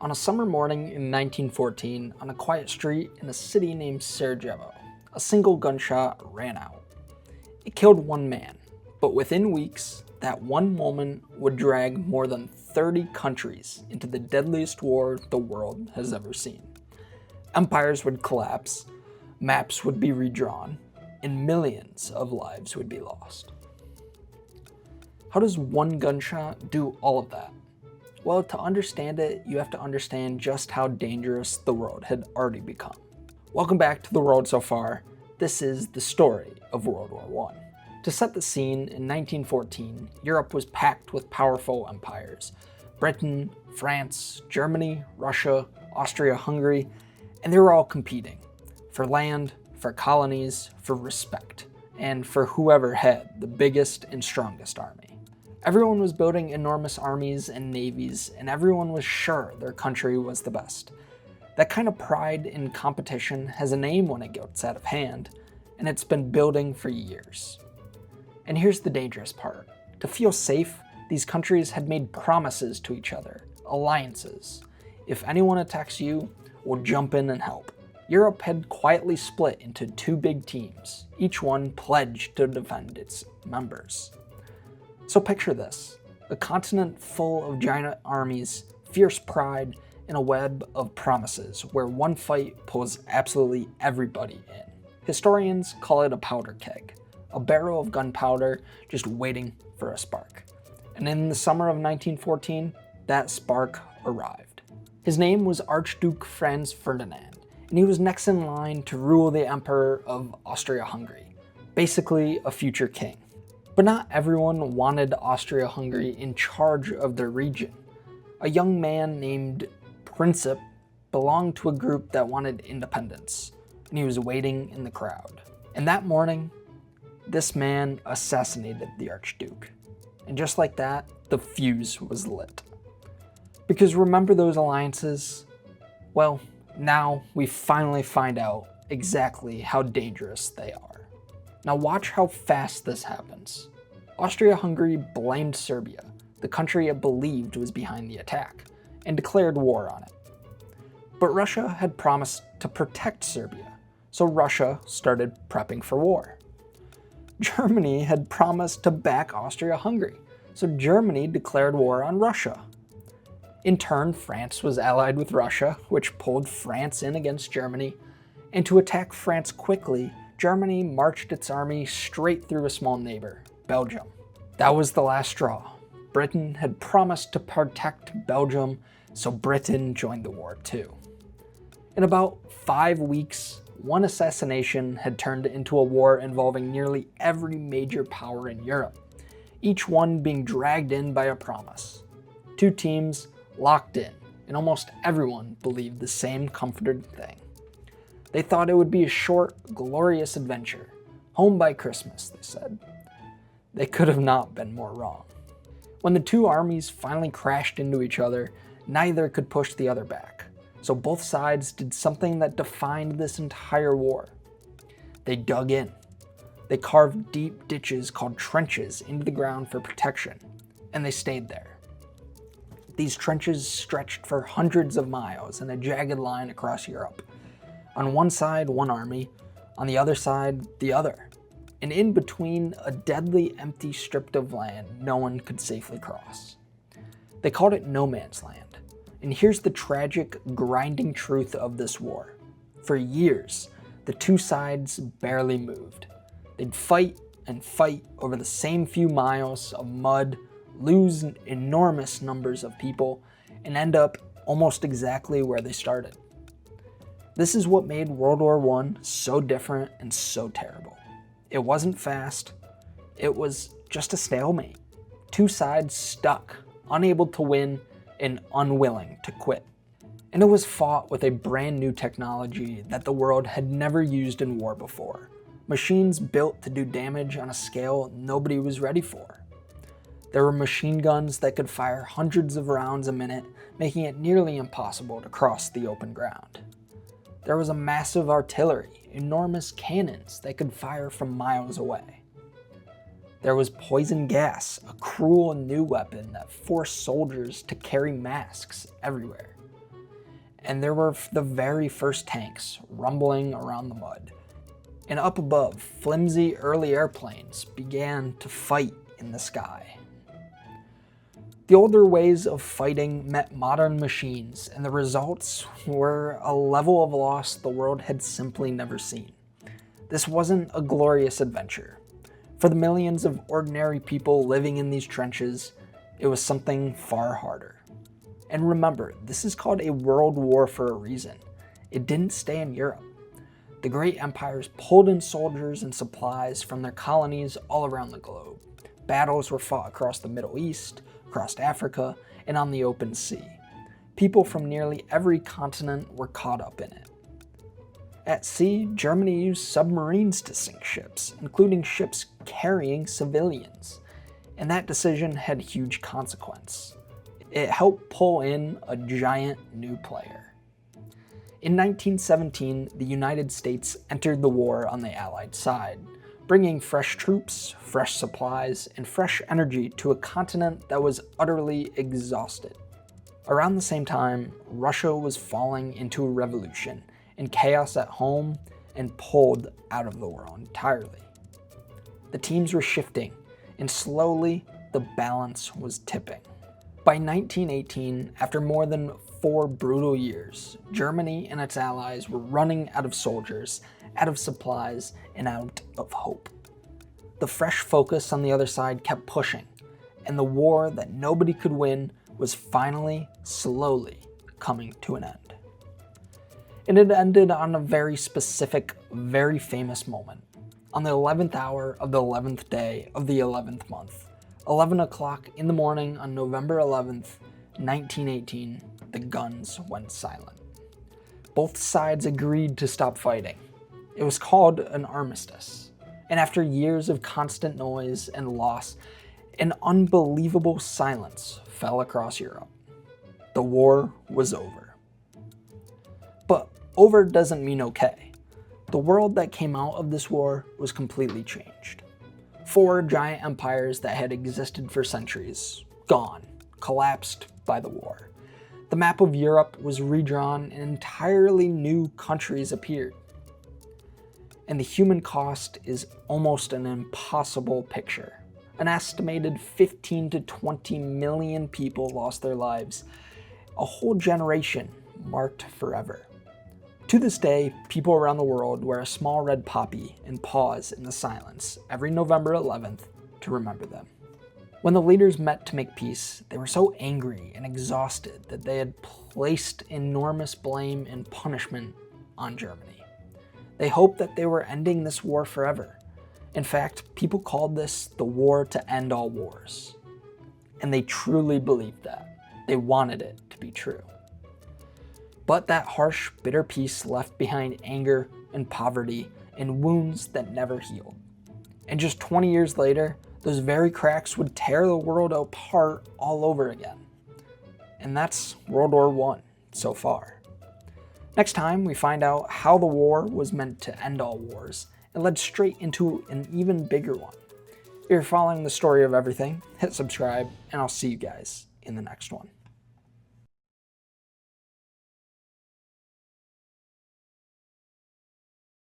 On a summer morning in 1914, on a quiet street in a city named Sarajevo, a single gunshot rang out. It killed one man, but within weeks, that one moment would drag more than 30 countries into the deadliest war the world has ever seen. Empires would collapse, maps would be redrawn, and millions of lives would be lost. How does one gunshot do all of that? Well, to understand it, you have to understand just how dangerous the world had already become. Welcome back to The World So Far. This is the story of World War I. To set the scene, in 1914, Europe was packed with powerful empires. Britain, France, Germany, Russia, Austria-Hungary, and they were all competing for land, for colonies, for respect, and for whoever had the biggest and strongest army. Everyone was building enormous armies and navies, and everyone was sure their country was the best. That kind of pride in competition has a name when it gets out of hand, and it's been building for years. And here's the dangerous part. To feel safe, these countries had made promises to each other, alliances. If anyone attacks you, we'll jump in and help. Europe had quietly split into two big teams, each one pledged to defend its members. So picture this, a continent full of giant armies, fierce pride, and a web of promises where one fight pulls absolutely everybody in. Historians call it a powder keg, a barrel of gunpowder just waiting for a spark. And in the summer of 1914, that spark arrived. His name was Archduke Franz Ferdinand, and he was next in line to rule the Emperor of Austria-Hungary, basically a future king. But not everyone wanted Austria-Hungary in charge of their region. A young man named Princip belonged to a group that wanted independence, and he was waiting in the crowd. And that morning, this man assassinated the Archduke. And just like that, the fuse was lit. Because remember those alliances? Well, now we finally find out exactly how dangerous they are. Now watch how fast this happens. Austria-Hungary blamed Serbia, the country it believed was behind the attack, and declared war on it. But Russia had promised to protect Serbia, so Russia started prepping for war. Germany had promised to back Austria-Hungary, so Germany declared war on Russia. In turn, France was allied with Russia, which pulled France in against Germany, and to attack France quickly, Germany marched its army straight through a small neighbor, Belgium. That was the last straw. Britain had promised to protect Belgium, so Britain joined the war too. In about 5 weeks, one assassination had turned into a war involving nearly every major power in Europe, each one being dragged in by a promise. Two teams locked in, and almost everyone believed the same comforted thing. They thought it would be a short, glorious adventure. Home by Christmas, they said. They could have not been more wrong. When the two armies finally crashed into each other, neither could push the other back. So both sides did something that defined this entire war. They dug in. They carved deep ditches called trenches into the ground for protection, and they stayed there. These trenches stretched for hundreds of miles in a jagged line across Europe. On one side, one army, on the other side, the other. And in between, a deadly empty strip of land no one could safely cross. They called it no man's land. And here's the tragic, grinding truth of this war. For years, the two sides barely moved. They'd fight and fight over the same few miles of mud, lose enormous numbers of people, and end up almost exactly where they started. This is what made World War I so different and so terrible. It wasn't fast. It was just a stalemate. Two sides stuck, unable to win and unwilling to quit. And it was fought with a brand new technology that the world had never used in war before. Machines built to do damage on a scale nobody was ready for. There were machine guns that could fire hundreds of rounds a minute, making it nearly impossible to cross the open ground. There was a massive artillery, enormous cannons that could fire from miles away. There was poison gas, a cruel new weapon that forced soldiers to carry masks everywhere. and there were the very first tanks rumbling around the mud. And up above, flimsy early airplanes began to fight in the sky. The older ways of fighting met modern machines, and the results were a level of loss the world had simply never seen. This wasn't a glorious adventure. For the millions of ordinary people living in these trenches, it was something far harder. And remember, this is called a world war for a reason. It didn't stay in Europe. The great empires pulled in soldiers and supplies from their colonies all around the globe. Battles were fought across the Middle East, across Africa, and on the open sea. People from nearly every continent were caught up in it. At sea, Germany used submarines to sink ships, including ships carrying civilians. And that decision had huge consequence. It helped pull in a giant new player. In 1917, the United States entered the war on the Allied side, bringing fresh troops, fresh supplies, and fresh energy to a continent that was utterly exhausted. Around the same time, Russia was falling into a revolution and chaos at home and pulled out of the war entirely. The teams were shifting, and slowly the balance was tipping. By 1918, after more than 4 brutal years, Germany and its allies were running out of soldiers, out of supplies, and out of hope. The fresh focus on the other side kept pushing, and the war that nobody could win was finally, slowly coming to an end. And it ended on a very specific, very famous moment. On the 11th hour of the 11th day of the 11th month, 11 o'clock in the morning on November 11th, 1918, the guns went silent. Both sides agreed to stop fighting. It was called an armistice. And after years of constant noise and loss, an unbelievable silence fell across Europe. The war was over. But over doesn't mean okay. The world that came out of this war was completely changed. 4 giant empires that had existed for centuries, gone, collapsed by the war. The map of Europe was redrawn and entirely new countries appeared. And the human cost is almost an impossible picture. An estimated 15 to 20 million people lost their lives. A whole generation marked forever. To this day, people around the world wear a small red poppy and pause in the silence every November 11th to remember them. When the leaders met to make peace, they were so angry and exhausted that they had placed enormous blame and punishment on Germany. They hoped that they were ending this war forever. In fact, people called this the war to end all wars. And they truly believed that. They wanted it to be true. But that harsh, bitter peace left behind anger and poverty and wounds that never healed. And just 20 years later, those very cracks would tear the world apart all over again. And that's World War I so far. Next time, we find out how the war was meant to end all wars and led straight into an even bigger one. If you're following the story of everything, hit subscribe, and I'll see you guys in the next one.